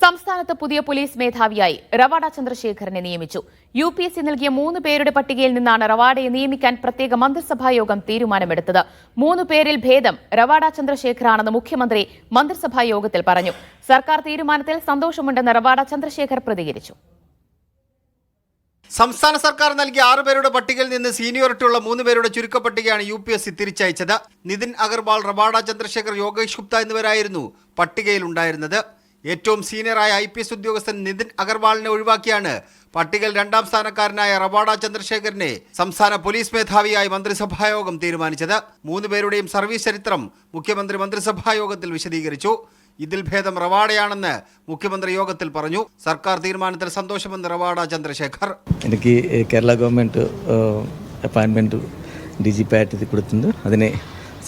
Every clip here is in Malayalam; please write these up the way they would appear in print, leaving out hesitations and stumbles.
സംസ്ഥാനത്ത് പുതിയ പോലീസ് മേധാവിയായി റവാഡ ചന്ദ്രശേഖരനെ നിയമിച്ചു. UPSC നൽകിയ 3 പേരുടെ പട്ടികയിൽ നിന്നാണ് റവാഡയെ നിയമിക്കാൻ പ്രത്യേക മന്ത്രിസഭായോഗം തീരുമാനമെടുത്തത്. 3 പേരിൽ ഭേദം റവാഡ ചന്ദ്രശേഖറാണെന്ന് മുഖ്യമന്ത്രി മന്ത്രിസഭായോഗത്തിൽ പറഞ്ഞു. സർക്കാർ തീരുമാനത്തിൽ സന്തോഷമുണ്ടെന്ന് റവാഡ ചന്ദ്രശേഖർ പ്രതികരിച്ചു. സംസ്ഥാന സർക്കാർ നൽകിയ 6 പേരുടെ പട്ടികയിൽ നിന്ന് സീനിയോറിറ്റിയുള്ള 3 പേരുടെ ചുരുക്കപ്പട്ടികയാണ് UPSC തിരിച്ചയച്ചത്. നിതിൻ അഗർവാൾ, റവാഡ ചന്ദ്രശേഖർ, യോഗേഷ് ഗുപ്ത എന്നിവരായിരുന്നു പട്ടികയിലുണ്ടായിരുന്നത്. ഏറ്റവും സീനിയറായ IPS ഉദ്യോഗസ്ഥൻ നിതിൻ അഗർവാളിനെ ഒഴിവാക്കിയാണ് പട്ടികയിൽ 2ാം സ്ഥാനക്കാരനായ റവാഡ ചന്ദ്രശേഖരനെ സംസ്ഥാന പോലീസ് മേധാവിയായി മന്ത്രിസഭായോഗം തീരുമാനിച്ചത്. 3 പേരുടെയും സർവീസ് ചരിത്രം മുഖ്യമന്ത്രി മന്ത്രിസഭായോഗത്തിൽ വിശദീകരിച്ചു. ഇതിൽ ഭേദം റവാഡയാണെന്ന് മുഖ്യമന്ത്രി യോഗത്തിൽ പറഞ്ഞു. സർക്കാർ തീരുമാനത്തിൽ സന്തോഷമെന്ന് റവാഡ ചന്ദ്രശേഖർ. എനിക്ക് കേരള ഗവൺമെൻറ് അപ്പോയിൻമെൻറ്റ് DGP ആയിട്ട് കൊടുത്തിട്ടുണ്ട്. അതിനെ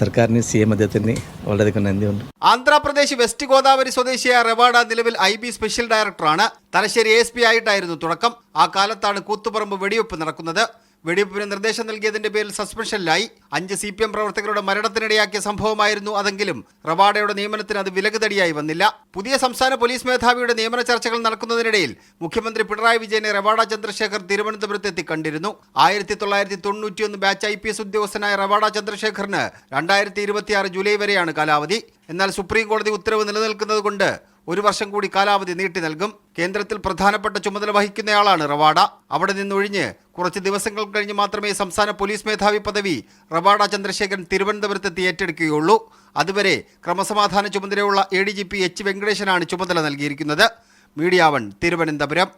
സർക്കാരിന് CM അദ്ദേഹത്തിന് വളരെയധികം നന്ദിയുണ്ട്. ആന്ധ്രാപ്രദേശ് വെസ്റ്റ് ഗോദാവരി സ്വദേശിയായ റവാഡ നിലവിൽ IB സ്പെഷ്യൽ ഡയറക്ടറാണ്. തലശ്ശേരി ASP ആയിട്ടായിരുന്നു തുടക്കം. ആ കാലത്താണ് കൂത്തുപറമ്പ് വെടിവെപ്പ് നടക്കുന്നത്. വെടിവെപ്പിന് നിർദ്ദേശം നൽകിയതിന്റെ പേരിൽ സസ്പെൻഷനിലായി. 5 CPM പ്രവർത്തകരുടെ മരണത്തിനിടയാക്കിയ സംഭവമായിരുന്നു അതെങ്കിലും റവാഡയുടെ നിയമനത്തിന് അത് വിലകുതടിയായി വന്നില്ല. പുതിയ സംസ്ഥാന പോലീസ് മേധാവിയുടെ നിയമന ചർച്ചകൾ നടക്കുന്നതിനിടയിൽ മുഖ്യമന്ത്രി പിണറായി വിജയനെ റവാഡ ചന്ദ്രശേഖർ തിരുവനന്തപുരത്തെത്തി കണ്ടിരുന്നു. 1991 ബാച്ച് IPS ഉദ്യോഗസ്ഥനായ റവാഡ ചന്ദ്രശേഖറിന് 2026 ജൂലൈ വരെയാണ് കാലാവധി. എന്നാൽ സുപ്രീം കോടതി ഉത്തരവ് നിലനിൽക്കുന്നതുകൊണ്ട് 1 വർഷം കൂടി കാലാവധി നീട്ടി നൽകും. കേന്ദ്രത്തിൽ പ്രധാനപ്പെട്ട ചുമതല വഹിക്കുന്നയാളാണ് റവാഡ. അവിടെ നിന്നൊഴിഞ്ഞ് കുറച്ച് ദിവസങ്ങൾ കഴിഞ്ഞ് മാത്രമേ സംസ്ഥാന പോലീസ് മേധാവി പദവി റവാഡ ചന്ദ്രശേഖരൻ തിരുവനന്തപുരത്തെത്തി ഏറ്റെടുക്കുകയുള്ളൂ. അതുവരെ ക്രമസമാധാന ചുമതലയുള്ള ADGP H. വെങ്കടേശനാണ് ചുമതല നൽകിയിരിക്കുന്നത്. മീഡിയ 1 തിരുവനന്തപുരം.